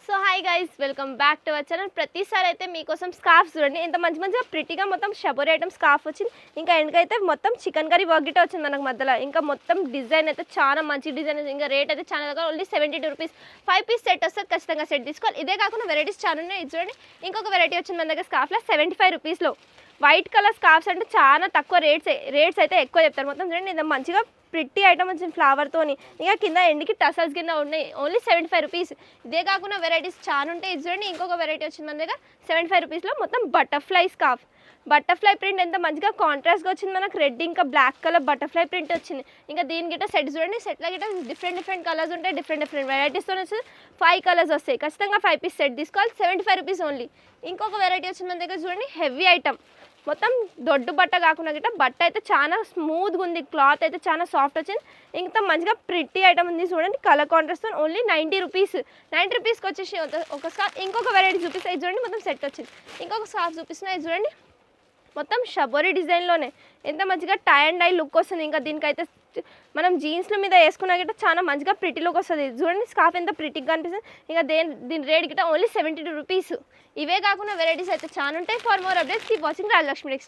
So hi guys, welcome back to our channel. ప్రతిసారి అయితే మీకోసం స్కార్ఫ్స్ చూడండి ఎంత మంచి మంచిగా ప్రిటీగా మొత్తం షబోరి ఐటమ్ స్కార్ఫ్ వచ్చింది. ఇంకా ఎండ్కైతే మొత్తం చికెన్ కర్రీ వర్క్ గిట్ట వచ్చింది మనకు మధ్యలో. ఇంకా మొత్తం డిజైన్ అయితే చాలా మంచి డిజైన్. ఇంకా రేట్ అయితే చాలా దగ్గర ఓన్లీ 72 రూపీస్. 5 పీస్ సెట్ వస్తుంది, ఖచ్చితంగా సెట్ తీసుకోవాలి. ఇదే కాకుండా వెరైటీస్ చాలా ఉన్నాయి. ఇది చూడండి, ఇంకొక వెరైటీ వచ్చింది మన దగ్గర స్కార్ఫ్లో 75 రూపీస్లో. వైట్ కలర్ స్కార్ఫ్స్ అంటే చాలా తక్కువ రేట్స్ అయితే ఎక్కువ చెప్తారు. మొత్తం చూడండి ఇది మంచిగా ప్రిట్టి ఐటమ్ వచ్చింది ఫ్లవర్తోని. ఇంకా కింద ఎండ్కి టసల్స్ కింద ఉన్నాయి. Only 75 rupees. ఇదే కాకుండా వెరైటీస్ చాలా ఉంటాయి. ఇది చూడండి, ఇంకొక వెరైటీ వచ్చింది మన దగ్గర 75 రూపీస్లో. మొత్తం బటర్ఫ్లై స్కార్ఫ్. బటర్ఫ్లై ప్రింట్ ఎంత మంచిగా కాంట్రాస్ట్గా వచ్చింది. మనకు రెడ్ ఇంకా బ్లాక్ కలర్ బటర్ఫ్లై ప్రింట్ వచ్చింది. ఇంకా దీని గిట్ట సెట్ చూడండి, సెట్లో గిట్ట డిఫరెంట్ కలర్స్ ఉంటాయి. డిఫరెంట్ వెరైటీస్తో వచ్చి 5 కలర్స్ వస్తాయి. ఖచ్చితంగా 5 పీస్ సెట్ తీసుకోవాలి. 75 రూపీస్ ఓన్లీ. ఇంకొక వెరైటీ వచ్చింది మన దగ్గర చూడండి, హెవీ ఐటమ్. మొత్తం దొడ్డు బట్ట కాకుండా గిట్ట బట్ట అయితే చాలా స్మూత్గా ఉంది. క్లాత్ అయితే చాలా సాఫ్ట్ వచ్చింది. ఇంకా మంచిగా ప్రిట్టి ఐటమ్ ఉంది చూడండి, కలర్ కాంట్రాస్ట్ ఓన్లీ 90 రూపీస్. 90 రూపీస్కి వచ్చేసి ఒక స్కార్ఫ్. ఇంకొక వెరైటీ చూపిస్తాయి చూడండి, మొత్తం సెట్ వచ్చింది. ఇంకొక స్కార్ఫ్ చూపిస్తున్నాయి చూడండి, మొత్తం షబోరి డిజైన్లోనే ఎంత మంచిగా టై అండ్ డై లుక్ వస్తుంది. ఇంకా దీనికైతే మనం జీన్స్ల మీద వేసుకున్నా గిట్ట చాలా మంచిగా ప్రిటీ లుక్ వస్తుంది. చూడండి స్కార్ఫ్ ఎంత ప్రిటీగా అనిపిస్తుంది. ఇంకా దీని రేట్ గిట్ట ఓన్లీ 72 రూపీస్. ఇవే కాకుండా వెరైటీస్ అయితే చాలా ఉంటాయి. For more updates keep watching Rajalakshmi textiles.